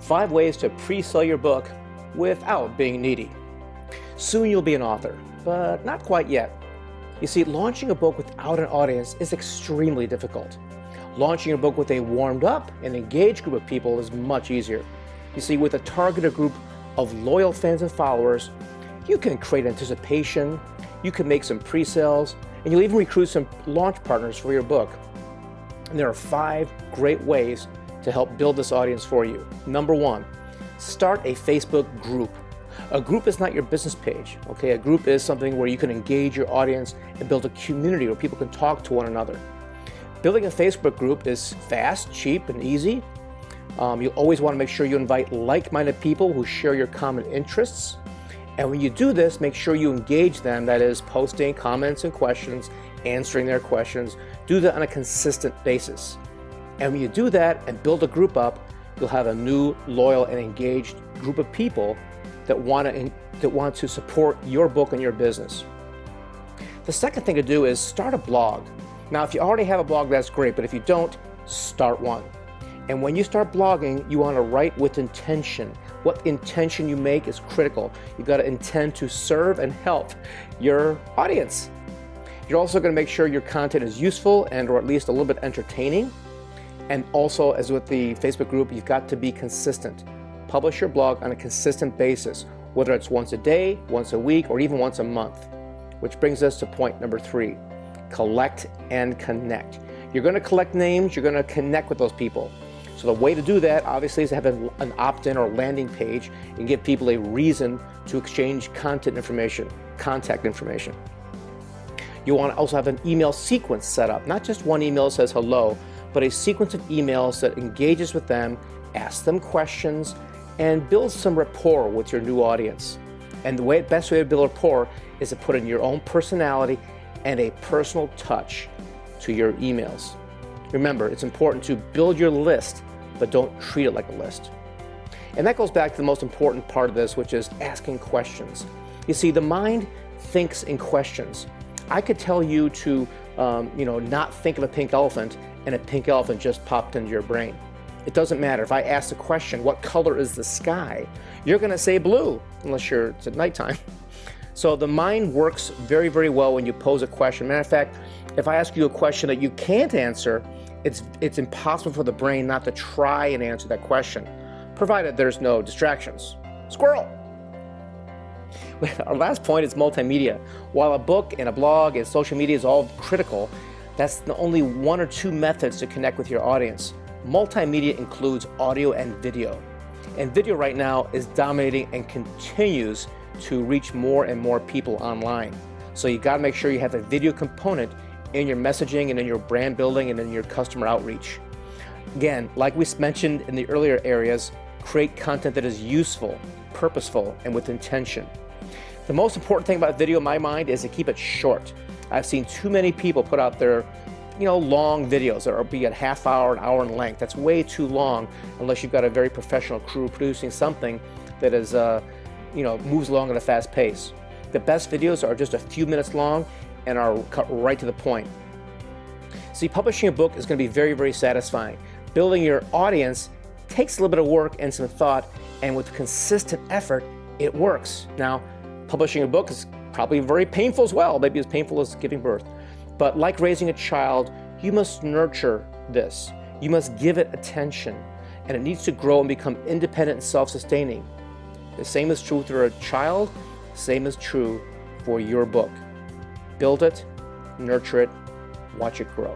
5 ways to pre-sell your book without being needy. Soon you'll be an author, but not quite yet. You see, launching a book without an audience is extremely difficult. Launching a book with a warmed up and engaged group of people is much easier. You see, with a targeted group of loyal fans and followers, you can create anticipation, you can make some pre-sales, and you'll even recruit some launch partners for your book. And there are 5 great ways to help build this audience for you. Number 1, start a Facebook group. A group is not your business page, okay? A group is something where you can engage your audience and build a community where people can talk to one another. Building a Facebook group is fast, cheap, and easy. You'll always want to make sure you invite like-minded people who share your common interests. And when you do this, make sure you engage them, that is, posting comments and questions, answering their questions. Do that on a consistent basis. And when you do that and build a group up, you'll have a new, loyal, and engaged group of people that want to support your book and your business. The second thing to do is start a blog. Now, if you already have a blog, that's great, but if you don't, start one. And when you start blogging, you want to write with intention. What intention you make is critical. You got to intend to serve and help your audience. You're also going to make sure your content is useful and or at least a little bit entertaining. And also, as with the Facebook group, you've got to be consistent. Publish your blog on a consistent basis, whether it's once a day, once a week, or even once a month. Which brings us to point number 3, collect and connect. You're going to collect names, you're going to connect with those people. So the way to do that, obviously, is to have an opt-in or landing page and give people a reason to exchange contact information. You want to also have an email sequence set up, not just one email that says hello, but a sequence of emails that engages with them, asks them questions, and builds some rapport with your new audience. And the best way to build rapport is to put in your own personality and a personal touch to your emails. Remember, it's important to build your list, but don't treat it like a list. And that goes back to the most important part of this, which is asking questions. You see, the mind thinks in questions. I could tell you to not think of a pink elephant, and a pink elephant just popped into your brain. It doesn't matter. If I ask the question, what color is the sky? You're going to say blue, unless it's at nighttime. So the mind works very, very well when you pose a question. Matter of fact, if I ask you a question that you can't answer, it's impossible for the brain not to try and answer that question, provided there's no distractions. Squirrel! Our last point is multimedia. While a book and a blog and social media is all critical, that's the only 1 or 2 methods to connect with your audience. Multimedia includes audio and video. And video right now is dominating and continues to reach more and more people online. So you got to make sure you have a video component in your messaging and in your brand building and in your customer outreach. Again, like we mentioned in the earlier areas, create content that is useful, purposeful, and with intention. The most important thing about video in my mind is to keep it short. I've seen too many people put out their long videos that are be a half hour, an hour in length. That's way too long unless you've got a very professional crew producing something that is, moves along at a fast pace. The best videos are just a few minutes long and are cut right to the point. See, publishing a book is going to be very, very satisfying. Building your audience takes a little bit of work and some thought, and with consistent effort, it works. Now, publishing a book is probably very painful as well, maybe as painful as giving birth. But like raising a child, you must nurture this. You must give it attention, and it needs to grow and become independent and self-sustaining. The same is true for a child, the same is true for your book. Build it, nurture it, watch it grow.